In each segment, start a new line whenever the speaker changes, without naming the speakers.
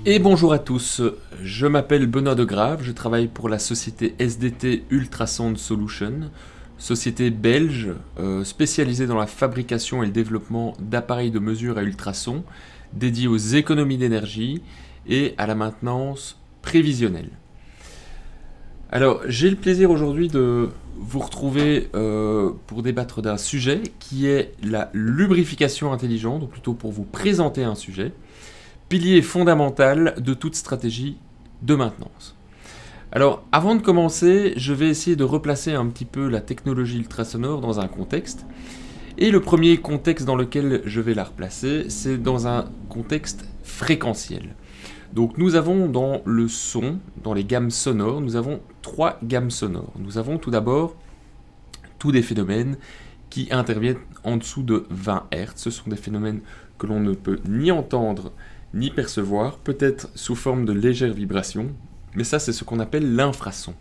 Et bonjour à tous, je m'appelle Benoît Degrave, je travaille pour la société SDT Ultrasound Solutions, société belge spécialisée dans la fabrication et le développement d'appareils de mesure à ultrasons dédiés aux économies d'énergie et à la maintenance prévisionnelle. Alors j'ai le plaisir aujourd'hui de vous retrouver pour débattre d'un sujet qui est la lubrification intelligente, ou plutôt pour vous présenter un sujet. Pilier fondamental de toute stratégie de maintenance. Alors, avant de commencer, je vais essayer de replacer un petit peu la technologie ultrasonore dans un contexte. Et le premier contexte dans lequel je vais la replacer, c'est dans un contexte fréquentiel. Donc nous avons dans le son, dans les gammes sonores, nous avons trois gammes sonores. Nous avons tout d'abord tous des phénomènes qui interviennent en dessous de 20 Hz. Ce sont des phénomènes que l'on ne peut ni entendre ni percevoir, peut-être sous forme de légères vibrations, mais ça c'est ce qu'on appelle l'infrason.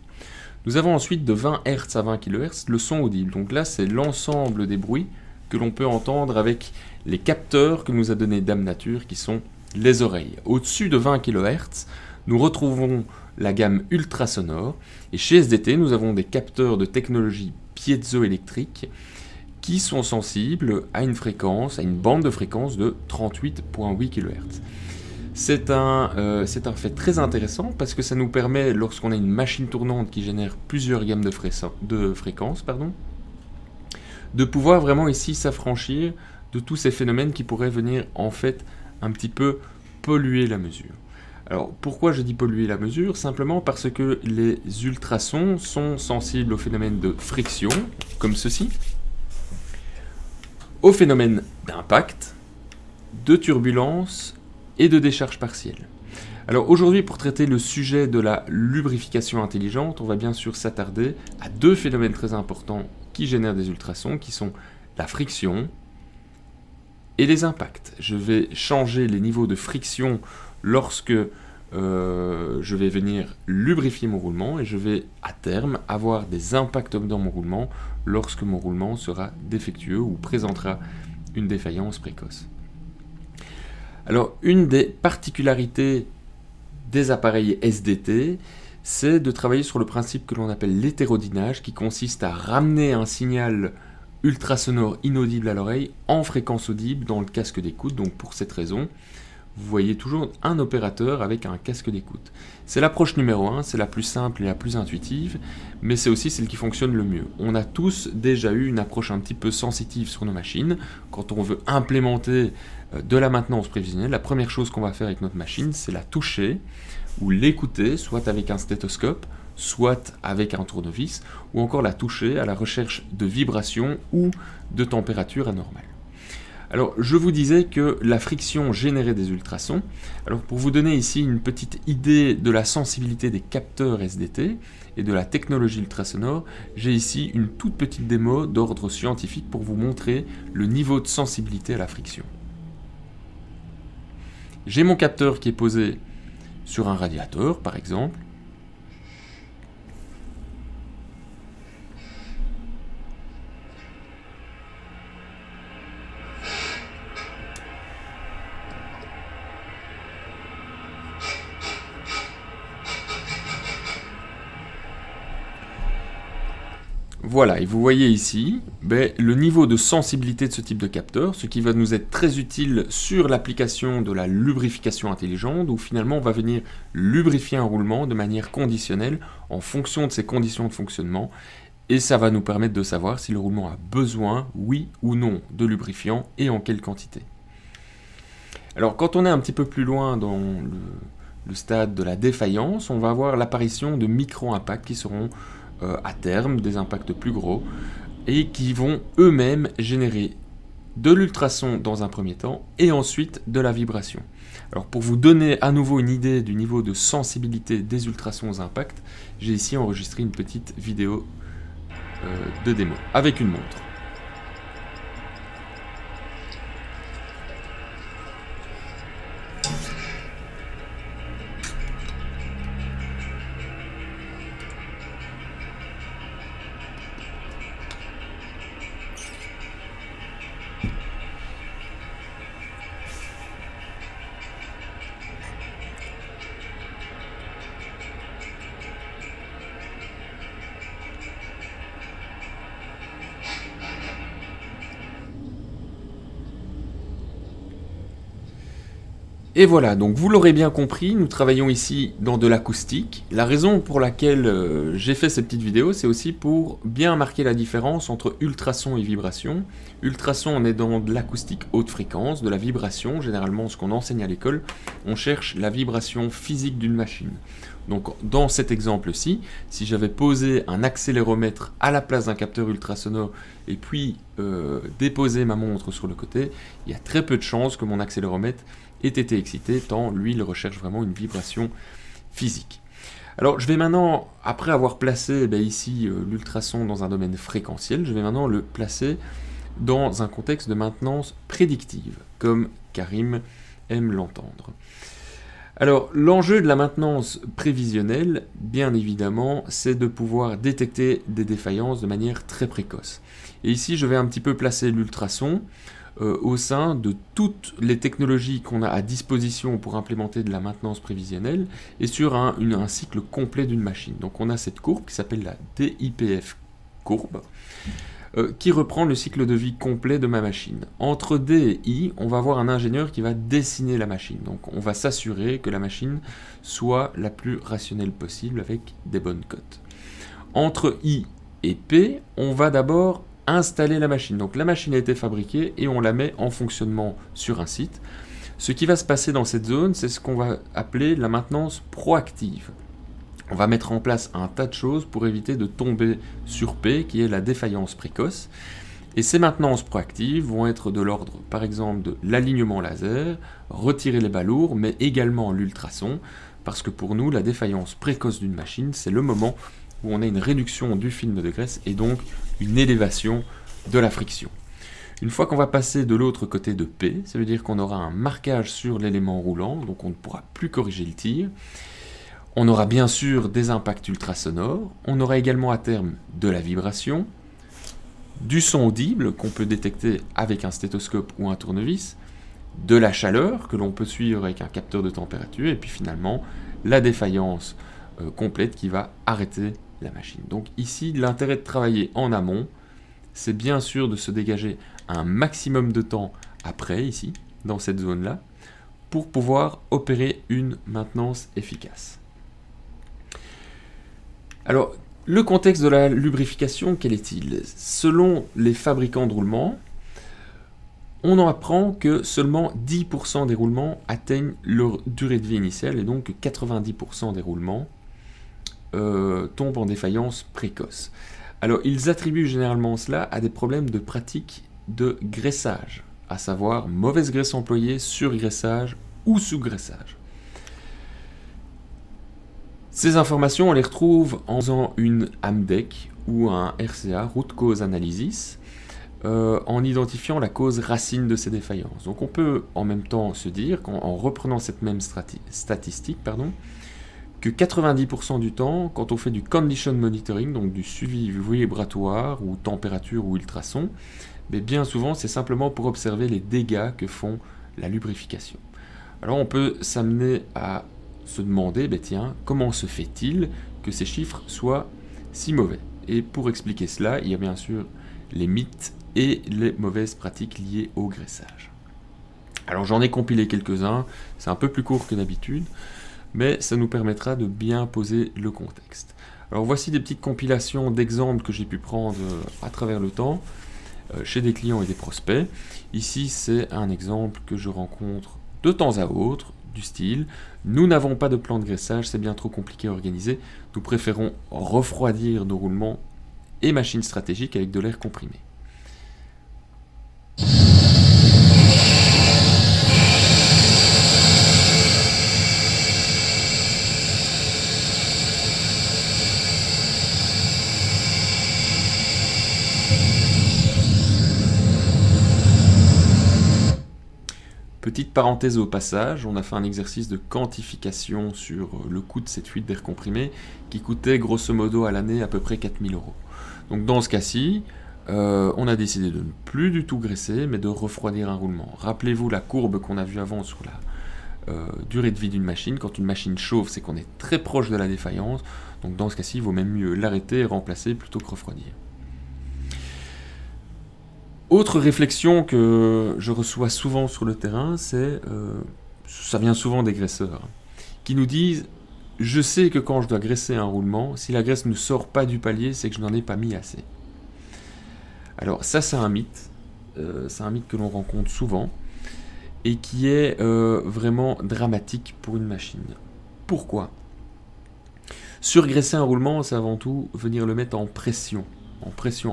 Nous avons ensuite de 20 Hz à 20 kHz le son audible, donc là c'est l'ensemble des bruits que l'on peut entendre avec les capteurs que nous a donné Dame Nature qui sont les oreilles. Au-dessus de 20 kHz, nous retrouvons la gamme ultrasonore, et chez SDT nous avons des capteurs de technologie piézoélectrique qui sont sensibles à une fréquence, à une bande de fréquence de 38,8 kHz. C'est un fait très intéressant parce que ça nous permet, lorsqu'on a une machine tournante qui génère plusieurs gammes de fréquences, de pouvoir vraiment ici s'affranchir de tous ces phénomènes qui pourraient venir en fait un petit peu polluer la mesure. Alors pourquoi je dis polluer la mesure? Simplement parce que les ultrasons sont sensibles au phénomène de friction, comme ceci, au phénomène d'impact, de turbulence et de décharge partielle. Alors aujourd'hui, pour traiter le sujet de la lubrification intelligente, on va bien sûr s'attarder à deux phénomènes très importants qui génèrent des ultrasons, qui sont la friction et les impacts. Je vais changer les niveaux de friction lorsque je vais venir lubrifier mon roulement, et je vais à terme avoir des impacts dans mon roulement lorsque mon roulement sera défectueux ou présentera une défaillance précoce. Alors, une des particularités des appareils SDT, c'est de travailler sur le principe que l'on appelle l'hétérodynage, qui consiste à ramener un signal ultrasonore inaudible à l'oreille en fréquence audible dans le casque d'écoute. Donc pour cette raison, vous voyez toujours un opérateur avec un casque d'écoute. C'est l'approche numéro 1, c'est la plus simple et la plus intuitive, mais c'est aussi celle qui fonctionne le mieux. On a tous déjà eu une approche un petit peu sensitive sur nos machines. Quand on veut implémenter de la maintenance prévisionnelle, la première chose qu'on va faire avec notre machine, c'est la toucher ou l'écouter, soit avec un stéthoscope, soit avec un tournevis, ou encore la toucher à la recherche de vibrations ou de température anormale. Alors, je vous disais que la friction générait des ultrasons. Alors, pour vous donner ici une petite idée de la sensibilité des capteurs SDT et de la technologie ultrasonore, j'ai ici une toute petite démo d'ordre scientifique pour vous montrer le niveau de sensibilité à la friction. J'ai mon capteur qui est posé sur un radiateur, par exemple. Voilà, et vous voyez ici le niveau de sensibilité de ce type de capteur, ce qui va nous être très utile sur l'application de la lubrification intelligente, où finalement on va venir lubrifier un roulement de manière conditionnelle en fonction de ses conditions de fonctionnement, et ça va nous permettre de savoir si le roulement a besoin, oui ou non, de lubrifiant et en quelle quantité. Alors quand on est un petit peu plus loin dans le stade de la défaillance, on va avoir l'apparition de micro-impacts qui seront à terme des impacts plus gros et qui vont eux-mêmes générer de l'ultrason dans un premier temps et ensuite de la vibration. Alors pour vous donner à nouveau une idée du niveau de sensibilité des ultrasons aux impacts, j'ai ici enregistré une petite vidéo de démo avec une montre. Et voilà, donc vous l'aurez bien compris, nous travaillons ici dans de l'acoustique. La raison pour laquelle j'ai fait ces petites vidéos, c'est aussi pour bien marquer la différence entre ultrason et vibration. Ultrason, on est dans de l'acoustique haute fréquence, de la vibration, généralement ce qu'on enseigne à l'école, on cherche la vibration physique d'une machine. Donc dans cet exemple-ci, si j'avais posé un accéléromètre à la place d'un capteur ultrasonore et puis déposé ma montre sur le côté, il y a très peu de chances que mon accéléromètre ait été excité, tant lui il recherche vraiment une vibration physique. Alors je vais maintenant, après avoir placé ici l'ultrason dans un domaine fréquentiel, je vais maintenant le placer dans un contexte de maintenance prédictive, comme Karim aime l'entendre. Alors, l'enjeu de la maintenance prévisionnelle, bien évidemment, c'est de pouvoir détecter des défaillances de manière très précoce. Et ici, je vais un petit peu placer l'ultrason au sein de toutes les technologies qu'on a à disposition pour implémenter de la maintenance prévisionnelle et sur un cycle complet d'une machine. Donc, on a cette courbe qui s'appelle la DIPF courbe, qui reprend le cycle de vie complet de ma machine. Entre D et I, on va avoir un ingénieur qui va dessiner la machine. Donc on va s'assurer que la machine soit la plus rationnelle possible avec des bonnes cotes. Entre I et P, on va d'abord installer la machine. Donc la machine a été fabriquée et on la met en fonctionnement sur un site. Ce qui va se passer dans cette zone, c'est ce qu'on va appeler la maintenance proactive. On va mettre en place un tas de choses pour éviter de tomber sur P, qui est la défaillance précoce. Et ces maintenances proactives vont être de l'ordre, par exemple, de l'alignement laser, retirer les bas lourds, mais également l'ultrason, parce que pour nous, la défaillance précoce d'une machine, c'est le moment où on a une réduction du film de graisse et donc une élévation de la friction. Une fois qu'on va passer de l'autre côté de P, ça veut dire qu'on aura un marquage sur l'élément roulant, donc on ne pourra plus corriger le tir. On aura bien sûr des impacts ultrasonores, on aura également à terme de la vibration, du son audible qu'on peut détecter avec un stéthoscope ou un tournevis, de la chaleur que l'on peut suivre avec un capteur de température, et puis finalement la défaillance complète qui va arrêter la machine. Donc ici, l'intérêt de travailler en amont, c'est bien sûr de se dégager un maximum de temps après, ici, dans cette zone-là, pour pouvoir opérer une maintenance efficace. Alors, le contexte de la lubrification, quel est-il? Selon les fabricants de roulements, on en apprend que seulement 10% des roulements atteignent leur durée de vie initiale et donc 90% des roulements tombent en défaillance précoce. Alors, ils attribuent généralement cela à des problèmes de pratique de graissage, à savoir mauvaise graisse employée, surgraissage ou sous-graissage. Ces informations, on les retrouve en faisant une AMDEC ou un RCA, Root Cause Analysis, en identifiant la cause racine de ces défaillances. Donc on peut en même temps se dire, en reprenant cette même statistique, que 90% du temps, quand on fait du condition monitoring, donc du suivi vibratoire ou température ou ultrason, mais bien souvent c'est simplement pour observer les dégâts que font la lubrification. Alors on peut s'amener à se demander, tiens, comment se fait-il que ces chiffres soient si mauvais? Et pour expliquer cela, il y a bien sûr les mythes et les mauvaises pratiques liées au graissage. Alors j'en ai compilé quelques-uns, c'est un peu plus court que d'habitude, mais ça nous permettra de bien poser le contexte. Alors voici des petites compilations d'exemples que j'ai pu prendre à travers le temps, chez des clients et des prospects. Ici c'est un exemple que je rencontre de temps à autre, du style « Nous n'avons pas de plan de graissage, c'est bien trop compliqué à organiser, nous préférons refroidir nos roulements et machines stratégiques avec de l'air comprimé. » Petite parenthèse au passage, on a fait un exercice de quantification sur le coût de cette fuite d'air comprimé qui coûtait grosso modo à l'année à peu près 4 000 €. Donc dans ce cas-ci, on a décidé de ne plus du tout graisser, mais de refroidir un roulement. Rappelez-vous la courbe qu'on a vue avant sur la durée de vie d'une machine. Quand une machine chauffe, c'est qu'on est très proche de la défaillance. Donc dans ce cas-ci, il vaut même mieux l'arrêter et remplacer plutôt que refroidir. Autre réflexion que je reçois souvent sur le terrain, c'est ça vient souvent des graisseurs, hein, qui nous disent « Je sais que quand je dois graisser un roulement, si la graisse ne sort pas du palier, c'est que je n'en ai pas mis assez. » Alors ça, c'est un mythe que l'on rencontre souvent, et qui est vraiment dramatique pour une machine. Pourquoi ? Surgraisser un roulement, c'est avant tout venir le mettre en pression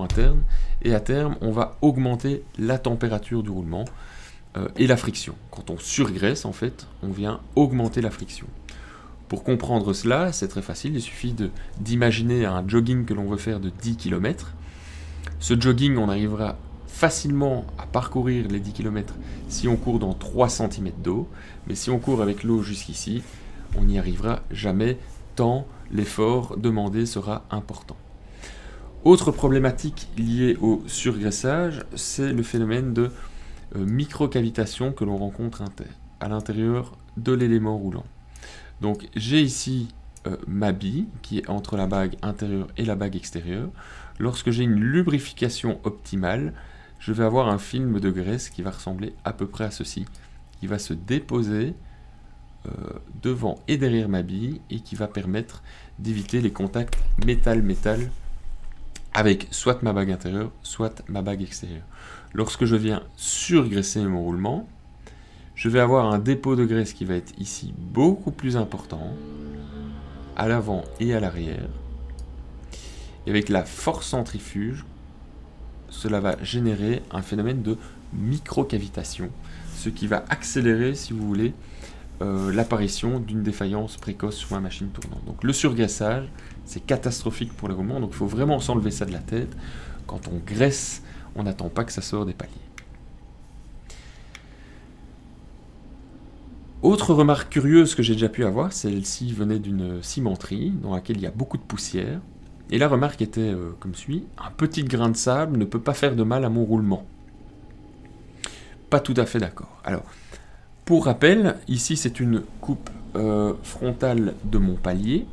interne, et à terme, on va augmenter la température du roulement et la friction. Quand on surgraisse, en fait, on vient augmenter la friction. Pour comprendre cela, c'est très facile, il suffit d'imaginer un jogging que l'on veut faire de 10 km. Ce jogging, on arrivera facilement à parcourir les 10 km si on court dans 3 cm d'eau, mais si on court avec l'eau jusqu'ici, on n'y arrivera jamais tant l'effort demandé sera important. Autre problématique liée au surgraissage, c'est le phénomène de microcavitation que l'on rencontre à l'intérieur de l'élément roulant. Donc j'ai ici ma bille qui est entre la bague intérieure et la bague extérieure. Lorsque j'ai une lubrification optimale, je vais avoir un film de graisse qui va ressembler à peu près à ceci, qui va se déposer devant et derrière ma bille et qui va permettre d'éviter les contacts métal-métal avec soit ma bague intérieure, soit ma bague extérieure. Lorsque je viens surgraisser mon roulement, je vais avoir un dépôt de graisse qui va être ici beaucoup plus important, à l'avant et à l'arrière. Et avec la force centrifuge, cela va générer un phénomène de microcavitation, ce qui va accélérer, si vous voulez, l'apparition d'une défaillance précoce sur ma machine tournante. Donc le surgraissage, c'est catastrophique pour les roulements, donc il faut vraiment s'enlever ça de la tête. Quand on graisse, on n'attend pas que ça sorte des paliers. Autre remarque curieuse que j'ai déjà pu avoir, celle-ci venait d'une cimenterie dans laquelle il y a beaucoup de poussière. Et la remarque était comme suit: un petit grain de sable ne peut pas faire de mal à mon roulement. Pas tout à fait d'accord. Alors, pour rappel, ici c'est une coupe frontale de mon palier.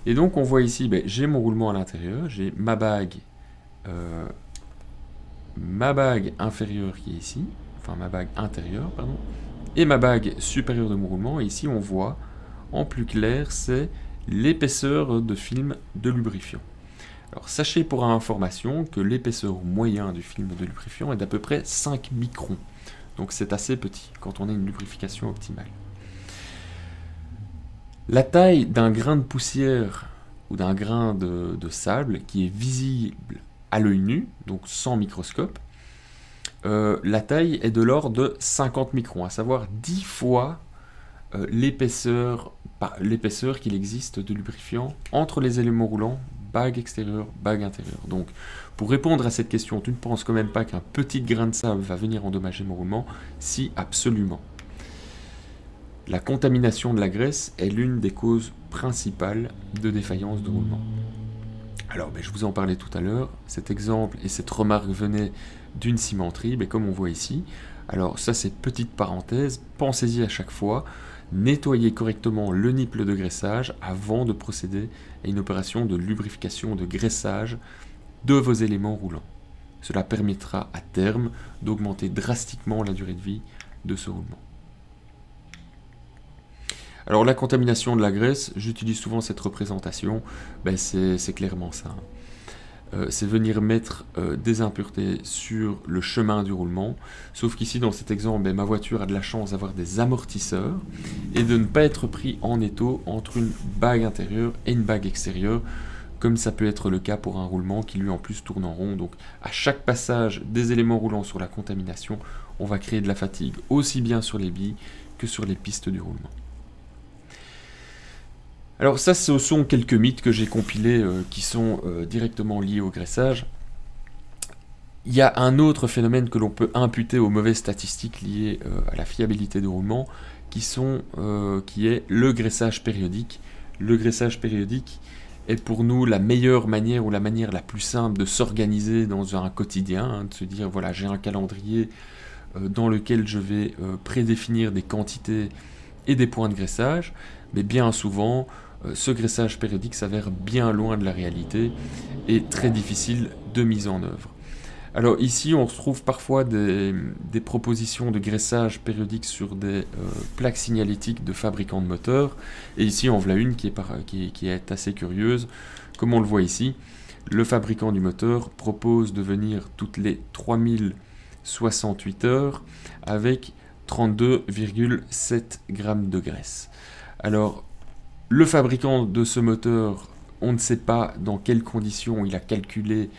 Et donc on voit ici, j'ai mon roulement à l'intérieur, j'ai ma bague inférieure qui est ici, enfin ma bague intérieure, pardon, et ma bague supérieure de mon roulement. Et ici on voit en plus clair, c'est l'épaisseur de film de lubrifiant. Alors sachez pour information que l'épaisseur moyen du film de lubrifiant est d'à peu près 5 microns. Donc c'est assez petit quand on a une lubrification optimale. La taille d'un grain de poussière ou d'un grain de sable qui est visible à l'œil nu, donc sans microscope, la taille est de l'ordre de 50 microns, à savoir 10 fois l'épaisseur qu'il existe de lubrifiant entre les éléments roulants, bague extérieure, bague intérieure. Donc, pour répondre à cette question, tu ne penses quand même pas qu'un petit grain de sable va venir endommager mon roulement? Si, absolument. La contamination de la graisse est l'une des causes principales de défaillance de roulement. Alors, je vous en parlais tout à l'heure, cet exemple et cette remarque venaient d'une cimenterie, comme on voit ici. Alors ça, c'est petite parenthèse, pensez-y à chaque fois, nettoyez correctement le nipple de graissage avant de procéder à une opération de lubrification, de graissage de vos éléments roulants. Cela permettra à terme d'augmenter drastiquement la durée de vie de ce roulement. Alors la contamination de la graisse, j'utilise souvent cette représentation, c'est clairement ça. C'est venir mettre des impuretés sur le chemin du roulement, sauf qu'ici dans cet exemple, ma voiture a de la chance d'avoir des amortisseurs et de ne pas être pris en étau entre une bague intérieure et une bague extérieure, comme ça peut être le cas pour un roulement qui lui en plus tourne en rond. Donc à chaque passage des éléments roulants sur la contamination, on va créer de la fatigue aussi bien sur les billes que sur les pistes du roulement. Alors ça, ce sont quelques mythes que j'ai compilés qui sont directement liés au graissage. Il y a un autre phénomène que l'on peut imputer aux mauvaises statistiques liées à la fiabilité du roulement, qui est le graissage périodique. Le graissage périodique est pour nous la meilleure manière ou la manière la plus simple de s'organiser dans un quotidien, de se dire voilà, j'ai un calendrier dans lequel je vais prédéfinir des quantités et des points de graissage, mais bien souvent, ce graissage périodique s'avère bien loin de la réalité et très difficile de mise en œuvre. Alors ici, on retrouve parfois des propositions de graissage périodique sur des plaques signalétiques de fabricants de moteurs. Et ici, on voit une qui est assez curieuse. Comme on le voit ici, le fabricant du moteur propose de venir toutes les 3068 heures avec 32,7 grammes de graisse. Alors, le fabricant de ce moteur, on ne sait pas dans quelles conditions il a calculé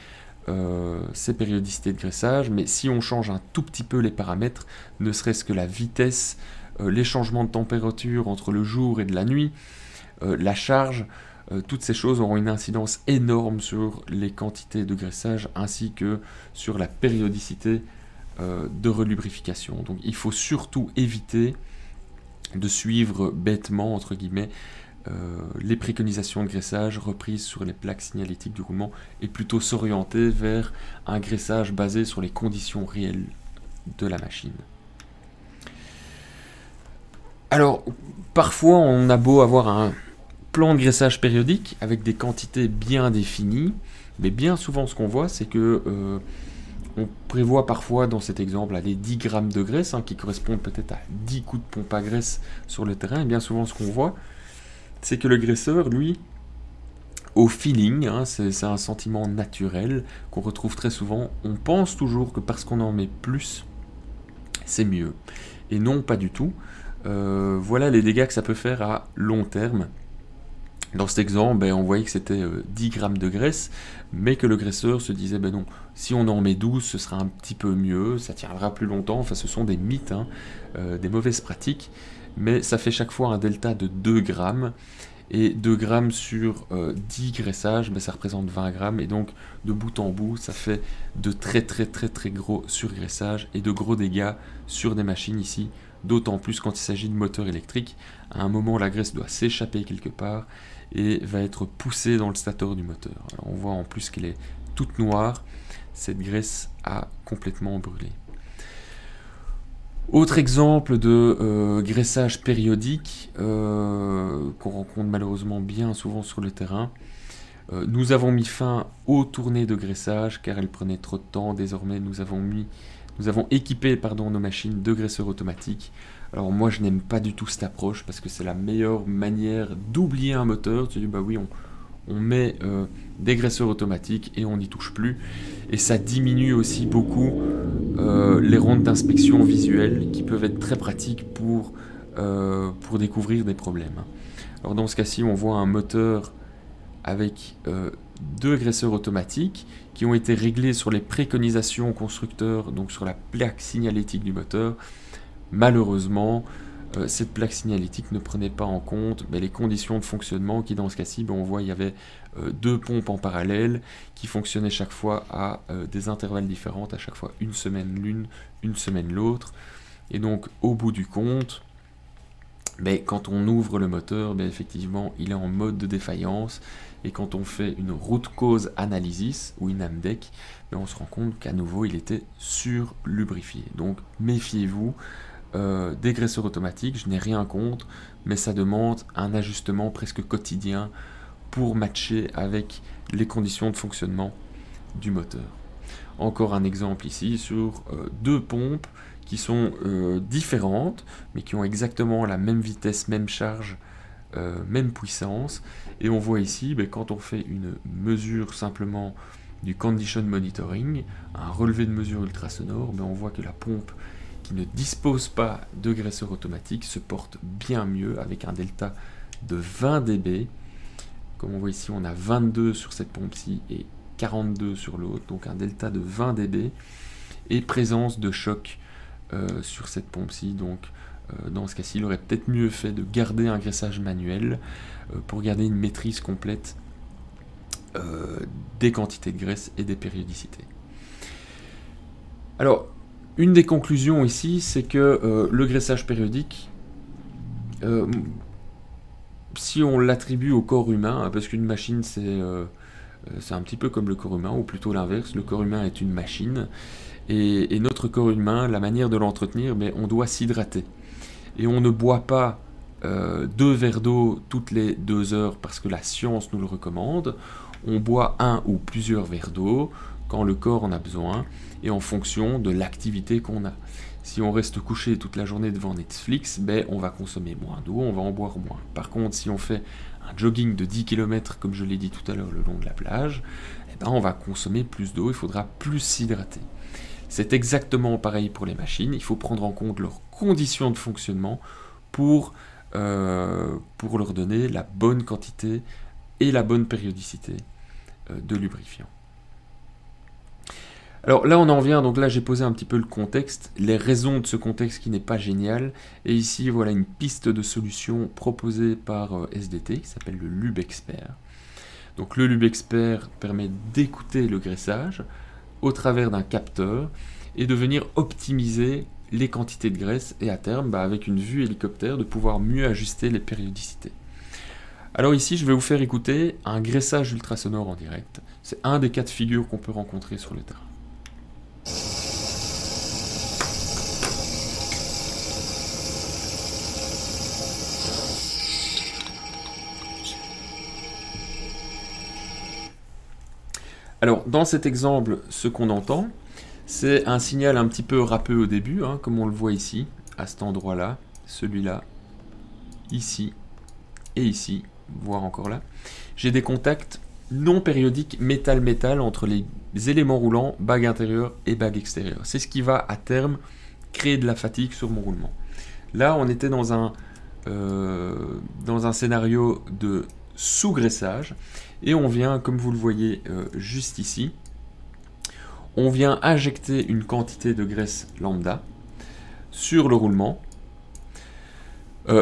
ces périodicités de graissage, mais si on change un tout petit peu les paramètres, ne serait-ce que la vitesse, les changements de température entre le jour et de la nuit, la charge, toutes ces choses auront une incidence énorme sur les quantités de graissage ainsi que sur la périodicité de relubrification. Donc il faut surtout éviter de suivre bêtement, entre guillemets, les préconisations de graissage reprises sur les plaques signalétiques du roulement et plutôt s'orienter vers un graissage basé sur les conditions réelles de la machine. Alors, parfois on a beau avoir un plan de graissage périodique avec des quantités bien définies, mais bien souvent ce qu'on voit c'est que on prévoit parfois dans cet exemple les 10 grammes de graisse qui correspondent peut-être à 10 coups de pompe à graisse sur le terrain, et bien souvent ce qu'on voit c'est que le graisseur, lui, au feeling, c'est un sentiment naturel qu'on retrouve très souvent, on pense toujours que parce qu'on en met plus, c'est mieux. Et non, pas du tout. Voilà les dégâts que ça peut faire à long terme. Dans cet exemple, on voyait que c'était 10 grammes de graisse, mais que le graisseur se disait, non, si on en met 12, ce sera un petit peu mieux, ça tiendra plus longtemps. Enfin, ce sont des mythes, des mauvaises pratiques. Mais ça fait chaque fois un delta de 2 grammes, et 2 grammes sur 10 graissages, ça représente 20 grammes, et donc de bout en bout, ça fait de très gros surgraissages et de gros dégâts sur des machines ici, d'autant plus quand il s'agit de moteurs électriques. À un moment, la graisse doit s'échapper quelque part et va être poussée dans le stator du moteur. Alors, on voit en plus qu'elle est toute noire, cette graisse a complètement brûlé. Autre exemple de graissage périodique qu'on rencontre malheureusement bien souvent sur le terrain. Nous avons mis fin aux tournées de graissage car elles prenaient trop de temps. Désormais, nous avons équipé nos machines de graisseurs automatiques. Alors moi, je n'aime pas du tout cette approche parce que c'est la meilleure manière d'oublier un moteur. Tu dis, oui, on met des graisseurs automatiques et on n'y touche plus. Et ça diminue aussi beaucoup les rondes d'inspection visuelle qui peuvent être très pratiques pour découvrir des problèmes. Alors dans ce cas-ci, on voit un moteur avec 2 graisseurs automatiques qui ont été réglés sur les préconisations constructeurs, donc sur la plaque signalétique du moteur. Malheureusement, cette plaque signalétique ne prenait pas en compte les conditions de fonctionnement qui, dans ce cas-ci, on voit il y avait 2 pompes en parallèle qui fonctionnaient chaque fois à des intervalles différents, à chaque fois une semaine l'une, une semaine l'autre. Et donc, au bout du compte, quand on ouvre le moteur, effectivement, il est en mode de défaillance. Et quand on fait une root cause analysis ou une AMDEC, on se rend compte qu'à nouveau, il était surlubrifié. Donc, méfiez-vous. Des graisseurs automatiques, je n'ai rien contre, mais ça demande un ajustement presque quotidien pour matcher avec les conditions de fonctionnement du moteur. Encore un exemple ici sur 2 pompes qui sont différentes, mais qui ont exactement la même vitesse, même charge, même puissance. Et on voit ici, quand on fait une mesure simplement du condition monitoring, un relevé de mesure ultrasonore, on voit que la pompe qui ne dispose pas de graisseur automatique se porte bien mieux avec un delta de 20 dB. Comme on voit ici, on a 22 sur cette pompe-ci et 42 sur l'autre, donc un delta de 20 dB et présence de choc sur cette pompe-ci. Donc dans ce cas-ci, il aurait peut-être mieux fait de garder un graissage manuel pour garder une maîtrise complète des quantités de graisse et des périodicités. Alors, une des conclusions ici, c'est que le graissage périodique, si on l'attribue au corps humain, parce qu'une machine c'est un petit peu comme le corps humain, ou plutôt l'inverse, le corps humain est une machine, et notre corps humain, la manière de l'entretenir, on doit s'hydrater. Et on ne boit pas 2 verres d'eau toutes les 2 heures parce que la science nous le recommande, on boit 1 ou plusieurs verres d'eau quand le corps en a besoin et en fonction de l'activité qu'on a. Si on reste couché toute la journée devant Netflix, ben, on va consommer moins d'eau, on va en boire moins. Par contre, si on fait un jogging de 10 km, comme je l'ai dit tout à l'heure, le long de la plage, eh ben, on va consommer plus d'eau, il faudra plus s'hydrater. C'est exactement pareil pour les machines, il faut prendre en compte leurs conditions de fonctionnement pour leur donner la bonne quantité et la bonne périodicité de lubrifiant. Alors là on en vient, donc là j'ai posé un petit peu le contexte, les raisons de ce contexte qui n'est pas génial, et ici voilà une piste de solution proposée par SDT qui s'appelle le LubExpert. Donc le LubExpert permet d'écouter le graissage au travers d'un capteur et de venir optimiser les quantités de graisse et à terme, avec une vue hélicoptère, de pouvoir mieux ajuster les périodicités. Alors ici je vais vous faire écouter un graissage ultrasonore en direct, c'est un des cas de figure qu'on peut rencontrer sur le terrain. Alors, dans cet exemple, ce qu'on entend, c'est un signal un petit peu râpeux au début, hein, comme on le voit ici, à cet endroit-là, celui-là, ici, et ici, voire encore là. J'ai des contacts non périodiques métal-métal entre les éléments roulants, bague intérieure et bague extérieure. C'est ce qui va, à terme, créer de la fatigue sur mon roulement. Là, on était dans un scénario de sous-graissage, et on vient, comme vous le voyez juste ici, on vient injecter une quantité de graisse lambda sur le roulement,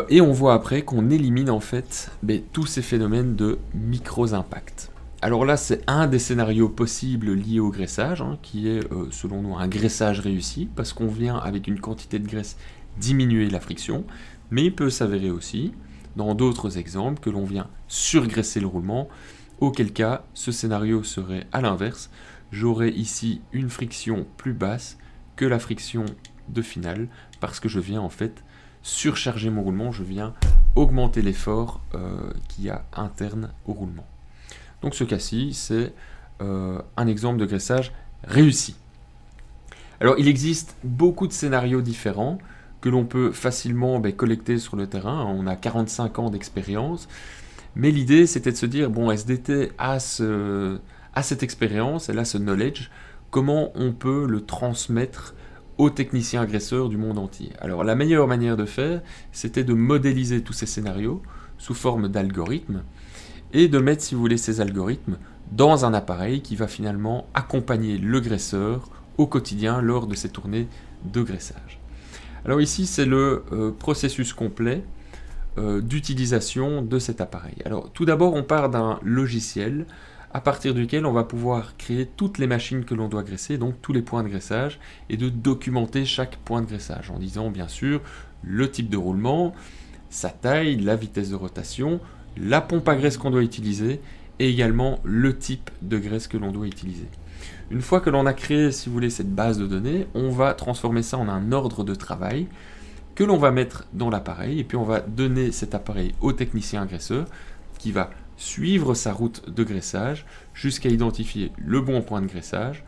et on voit après qu'on élimine en fait tous ces phénomènes de micro-impact. Alors là, c'est un des scénarios possibles liés au graissage, hein, qui est selon nous un graissage réussi, parce qu'on vient avec une quantité de graisse diminuer la friction, mais il peut s'avérer aussi, dans d'autres exemples, que l'on vient surgraisser le roulement, auquel cas ce scénario serait à l'inverse. J'aurai ici une friction plus basse que la friction de finale, parce que je viens en fait surcharger mon roulement, je viens augmenter l'effort qu'il y a interne au roulement. Donc ce cas-ci, c'est un exemple de graissage réussi. Alors il existe beaucoup de scénarios différents que l'on peut facilement collecter sur le terrain. On a 45 ans d'expérience, mais l'idée c'était de se dire, bon, SDT a cette expérience, elle a ce knowledge, comment on peut le transmettre aux techniciens agresseurs du monde entier. Alors la meilleure manière de faire, c'était de modéliser tous ces scénarios sous forme d'algorithmes, et de mettre, si vous voulez, ces algorithmes dans un appareil qui va finalement accompagner le graisseur au quotidien lors de ses tournées de graissage. Alors ici, c'est le processus complet d'utilisation de cet appareil. Alors tout d'abord, on part d'un logiciel à partir duquel on va pouvoir créer toutes les machines que l'on doit graisser, donc tous les points de graissage, et de documenter chaque point de graissage, en disant bien sûr le type de roulement, sa taille, la vitesse de rotation, la pompe à graisse qu'on doit utiliser, et également le type de graisse que l'on doit utiliser. Une fois que l'on a créé, si vous voulez, cette base de données, on va transformer ça en un ordre de travail que l'on va mettre dans l'appareil, et puis on va donner cet appareil au technicien agresseur qui va suivre sa route de graissage jusqu'à identifier le bon point de graissage.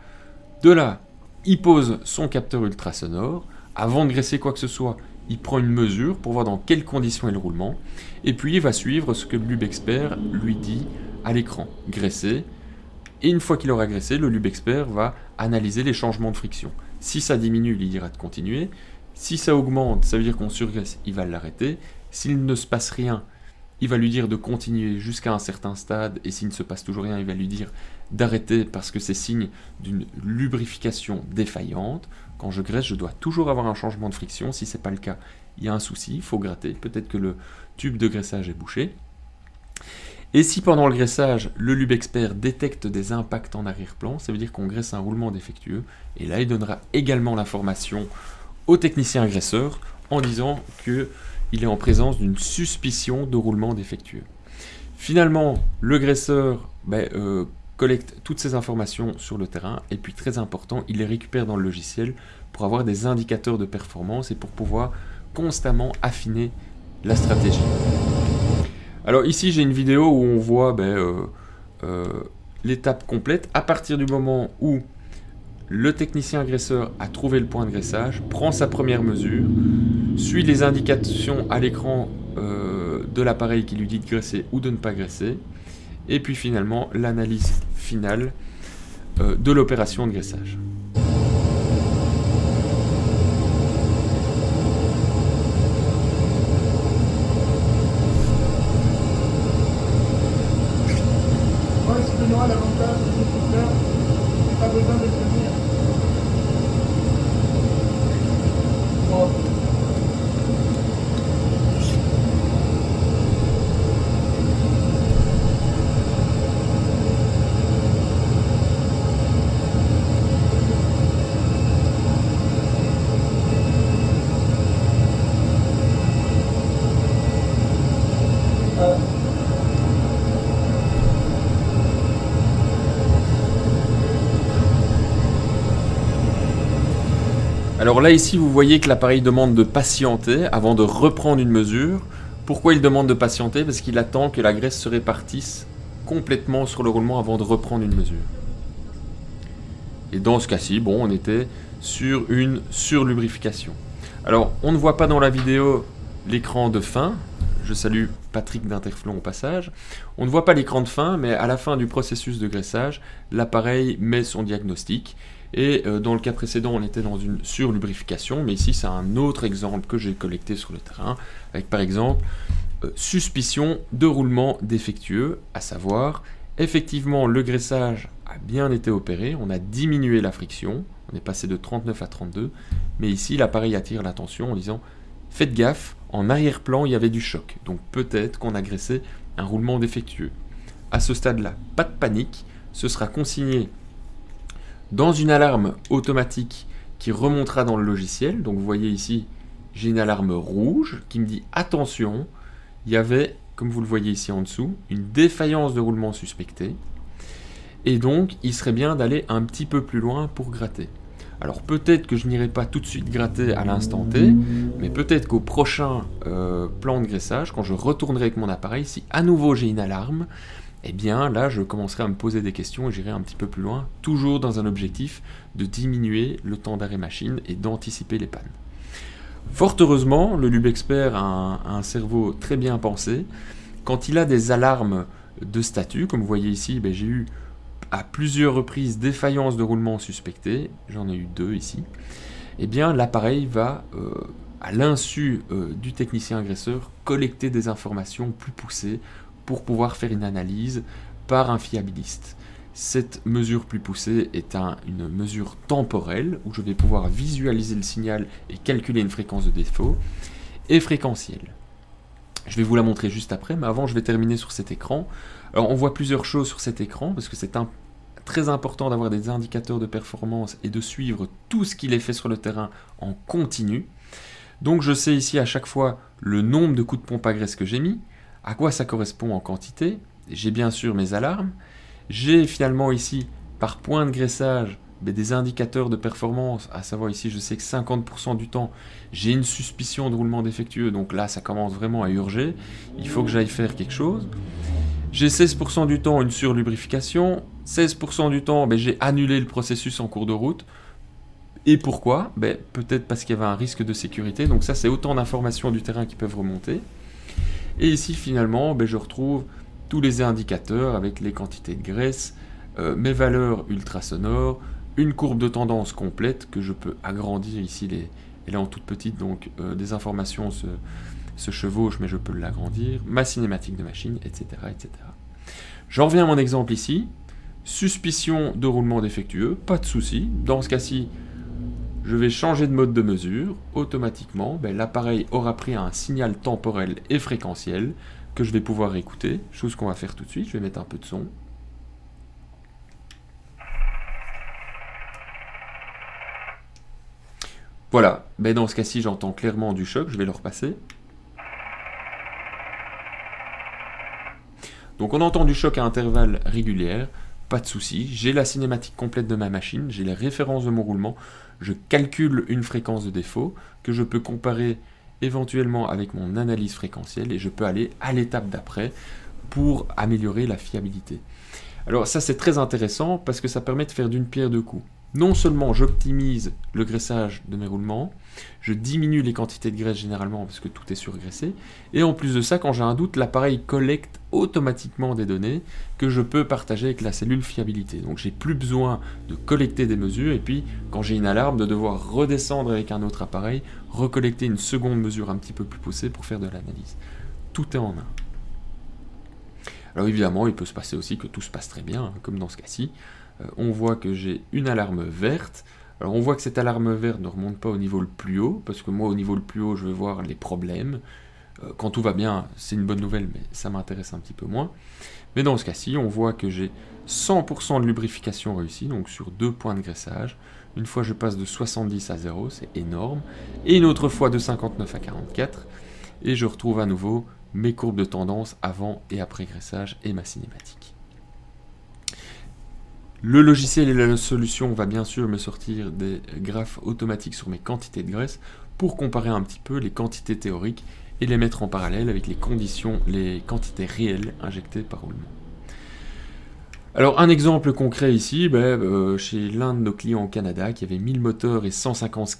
De là, il pose son capteur ultrasonore. Avant de graisser quoi que ce soit, il prend une mesure pour voir dans quelles conditions est le roulement, et puis il va suivre ce que le LubExpert lui dit à l'écran, graisser, et une fois qu'il aura graissé, le LubExpert va analyser les changements de friction. Si ça diminue, il lui dira de continuer, si ça augmente, ça veut dire qu'on surgraisse, il va l'arrêter, s'il ne se passe rien, il va lui dire de continuer jusqu'à un certain stade, et s'il ne se passe toujours rien, il va lui dire d'arrêter parce que c'est signe d'une lubrification défaillante. Quand je graisse, je dois toujours avoir un changement de friction. Si ce n'est pas le cas, il y a un souci, il faut gratter. Peut-être que le tube de graissage est bouché. Et si pendant le graissage, le LubExpert détecte des impacts en arrière-plan, ça veut dire qu'on graisse un roulement défectueux. Et là, il donnera également l'information au technicien agresseur en disant qu'il est en présence d'une suspicion de roulement défectueux. Finalement, le graisseur collecte toutes ces informations sur le terrain, et puis très important, il les récupère dans le logiciel pour avoir des indicateurs de performance et pour pouvoir constamment affiner la stratégie. Alors ici j'ai une vidéo où on voit l'étape complète à partir du moment où le technicien graisseur a trouvé le point de graissage, prend sa première mesure, suit les indications à l'écran de l'appareil qui lui dit de graisser ou de ne pas graisser, et puis finalement l'analyse finale de l'opération de graissage.
Moi, l'avantage de ce faire, c'est pas besoin de tenir. Bon.
Alors là ici vous voyez que l'appareil demande de patienter avant de reprendre une mesure. Pourquoi il demande de patienter? Parce qu'il attend que la graisse se répartisse complètement sur le roulement avant de reprendre une mesure. Et dans ce cas-ci, bon, on était sur une surlubrification. Alors on ne voit pas dans la vidéo l'écran de fin. Je salue Patrick d'Interflon au passage. On ne voit pas l'écran de fin, mais à la fin du processus de graissage, l'appareil met son diagnostic. Et dans le cas précédent, on était dans une surlubrification, mais ici c'est un autre exemple que j'ai collecté sur le terrain, avec par exemple suspicion de roulement défectueux, à savoir, effectivement le graissage a bien été opéré, on a diminué la friction, on est passé de 39 à 32, mais ici l'appareil attire l'attention en disant faites gaffe, en arrière-plan il y avait du choc, donc peut-être qu'on a graissé un roulement défectueux. À ce stade-là, pas de panique, ce sera consigné dans une alarme automatique qui remontera dans le logiciel. Donc vous voyez ici, j'ai une alarme rouge qui me dit attention, il y avait, comme vous le voyez ici en dessous, une défaillance de roulement suspectée. Et donc, il serait bien d'aller un petit peu plus loin pour gratter. Alors peut-être que je n'irai pas tout de suite gratter à l'instant T, mais peut-être qu'au prochain plan de graissage, quand je retournerai avec mon appareil, si à nouveau j'ai une alarme, eh bien là je commencerai à me poser des questions et j'irai un petit peu plus loin, toujours dans un objectif de diminuer le temps d'arrêt machine et d'anticiper les pannes. Fort heureusement, le LubExpert a un cerveau très bien pensé. Quand il a des alarmes de statut, comme vous voyez ici, j'ai eu à plusieurs reprises défaillance de roulement suspectée, j'en ai eu 2 ici, eh bien l'appareil va, à l'insu du technicien graisseur, collecter des informations plus poussées pour pouvoir faire une analyse par un fiabiliste. Cette mesure plus poussée est une mesure temporelle où je vais pouvoir visualiser le signal et calculer une fréquence de défaut et fréquentielle. Je vais vous la montrer juste après, mais avant je vais terminer sur cet écran. Alors on voit plusieurs choses sur cet écran parce que c'est très important d'avoir des indicateurs de performance et de suivre tout ce qu'il est fait sur le terrain en continu. Donc je sais ici à chaque fois le nombre de coups de pompe à graisse que j'ai mis, à quoi ça correspond en quantité. J'ai bien sûr mes alarmes. J'ai finalement ici, par point de graissage, des indicateurs de performance, à savoir ici je sais que 50% du temps j'ai une suspicion de roulement défectueux, donc là ça commence vraiment à urger, il faut que j'aille faire quelque chose. J'ai 16% du temps une surlubrification, 16% du temps j'ai annulé le processus en cours de route. Et pourquoi? Peut-être parce qu'il y avait un risque de sécurité, donc ça c'est autant d'informations du terrain qui peuvent remonter. Et ici finalement je retrouve tous les indicateurs avec les quantités de graisse, mes valeurs ultrasonores, une courbe de tendance complète que je peux agrandir ici, elle est en toute petite donc des informations se chevauchent mais je peux l'agrandir, ma cinématique de machine, etc. etc. J'en reviens à mon exemple ici, suspicion de roulement défectueux, pas de souci, dans ce cas-ci je vais changer de mode de mesure, automatiquement, l'appareil aura pris un signal temporel et fréquentiel que je vais pouvoir écouter, chose qu'on va faire tout de suite, je vais mettre un peu de son. Voilà, dans ce cas-ci j'entends clairement du choc, je vais le repasser. Donc on entend du choc à intervalles réguliers, pas de souci, j'ai la cinématique complète de ma machine, j'ai les références de mon roulement, je calcule une fréquence de défaut que je peux comparer éventuellement avec mon analyse fréquentielle et je peux aller à l'étape d'après pour améliorer la fiabilité. Alors ça c'est très intéressant parce que ça permet de faire d'une pierre deux coups. non seulement j'optimise le graissage de mes roulements, je diminue les quantités de graisse généralement parce que tout est surgraissé, et en plus de ça, quand j'ai un doute, l'appareil collecte automatiquement des données que je peux partager avec la cellule fiabilité. Donc j'ai plus besoin de collecter des mesures, et puis quand j'ai une alarme, de devoir redescendre avec un autre appareil, recollecter une seconde mesure un petit peu plus poussée pour faire de l'analyse. Tout est en un. Alors évidemment, il peut se passer aussi que tout se passe très bien, hein, comme dans ce cas-ci. On voit que j'ai une alarme verte. Alors on voit que cette alarme verte ne remonte pas au niveau le plus haut, parce que moi au niveau le plus haut je vais voir les problèmes. Quand tout va bien, c'est une bonne nouvelle, mais ça m'intéresse un petit peu moins. Mais dans ce cas-ci, on voit que j'ai 100% de lubrification réussie, donc sur 2 points de graissage. Une fois je passe de 70 à 0, c'est énorme. Et une autre fois de 59 à 44. Et je retrouve à nouveau mes courbes de tendance avant et après graissage et ma cinématique. Le logiciel et la solution va bien sûr me sortir des graphes automatiques sur mes quantités de graisse pour comparer un petit peu les quantités théoriques et les mettre en parallèle avec les quantités réelles injectées par roulement. Alors un exemple concret ici, chez l'un de nos clients au Canada qui avait 1000 moteurs et 150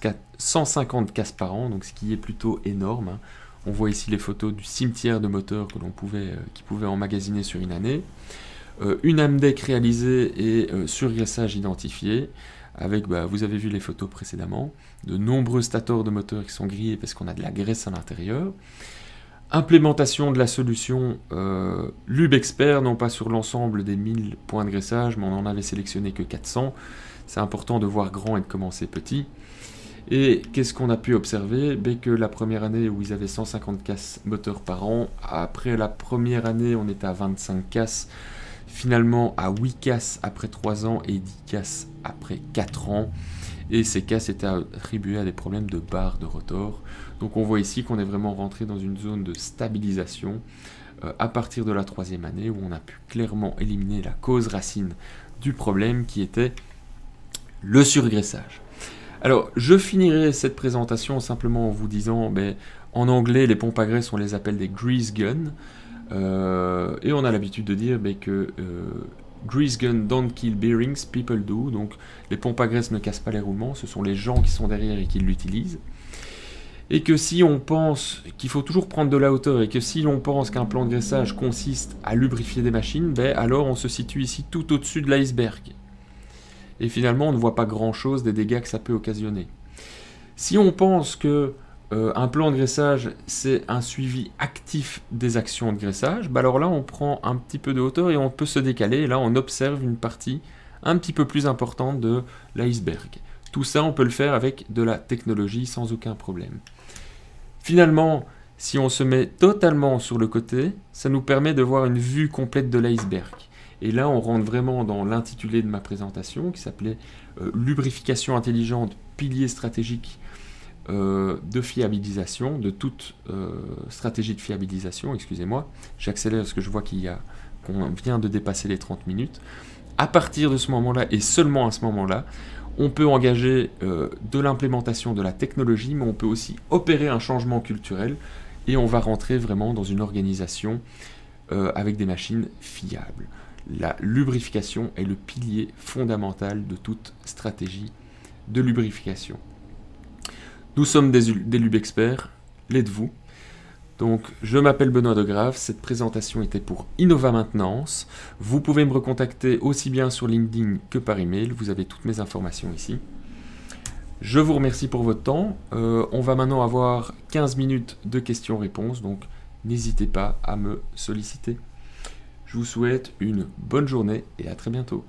casses par an, donc ce qui est plutôt énorme, hein. On voit ici les photos du cimetière de moteurs que qui pouvait emmagasiner sur une année. Une AMDEC réalisée et surgraissage identifié, avec, vous avez vu les photos précédemment, de nombreux stators de moteurs qui sont grillés parce qu'on a de la graisse à l'intérieur. Implémentation de la solution LubExpert, non pas sur l'ensemble des 1000 points de graissage, mais on en avait sélectionné que 400. C'est important de voir grand et de commencer petit. Et qu'est-ce qu'on a pu observer? Que la première année où ils avaient 150 casses moteurs par an, après la première année on était à 25 casses, finalement à 8 casses après 3 ans et 10 casses après 4 ans. Et ces casses étaient attribuées à des problèmes de barre de rotor. Donc on voit ici qu'on est vraiment rentré dans une zone de stabilisation à partir de la 3e année où on a pu clairement éliminer la cause racine du problème qui était le surgraissage. Alors je finirai cette présentation simplement en vous disant, en anglais les pompes à graisse on les appelle des grease guns. Et on a l'habitude de dire que grease gun don't kill bearings, people do. Donc les pompes à graisse ne cassent pas les roulements, ce sont les gens qui sont derrière et qui l'utilisent. Et que si on pense qu'il faut toujours prendre de la hauteur et que si l'on pense qu'un plan de graissage consiste à lubrifier des machines, alors on se situe ici tout au-dessus de l'iceberg. Et finalement on ne voit pas grand-chose des dégâts que ça peut occasionner. Si on pense que un plan de graissage, c'est un suivi actif des actions de graissage, alors là on prend un petit peu de hauteur et on peut se décaler, et là on observe une partie un petit peu plus importante de l'iceberg. Tout ça on peut le faire avec de la technologie sans aucun problème. Finalement, si on se met totalement sur le côté, ça nous permet de voir une vue complète de l'iceberg. Et là on rentre vraiment dans l'intitulé de ma présentation qui s'appelait lubrification intelligente, pilier stratégique de fiabilisation, de toute stratégie de fiabilisation, excusez-moi, j'accélère parce que je vois qu'on vient de dépasser les 30 minutes. À partir de ce moment-là, et seulement à ce moment-là, on peut engager de l'implémentation de la technologie, mais on peut aussi opérer un changement culturel, et on va rentrer vraiment dans une organisation avec des machines fiables. La lubrification est le pilier fondamental de toute stratégie de lubrification. Nous sommes des LubExperts, l'êtes-vous. Donc, je m'appelle Benoît de Grave, cette présentation était pour Innova Maintenance. Vous pouvez me recontacter aussi bien sur LinkedIn que par email, vous avez toutes mes informations ici. Je vous remercie pour votre temps. On va maintenant avoir 15 minutes de questions-réponses, donc n'hésitez pas à me solliciter. Je vous souhaite une bonne journée et à très bientôt.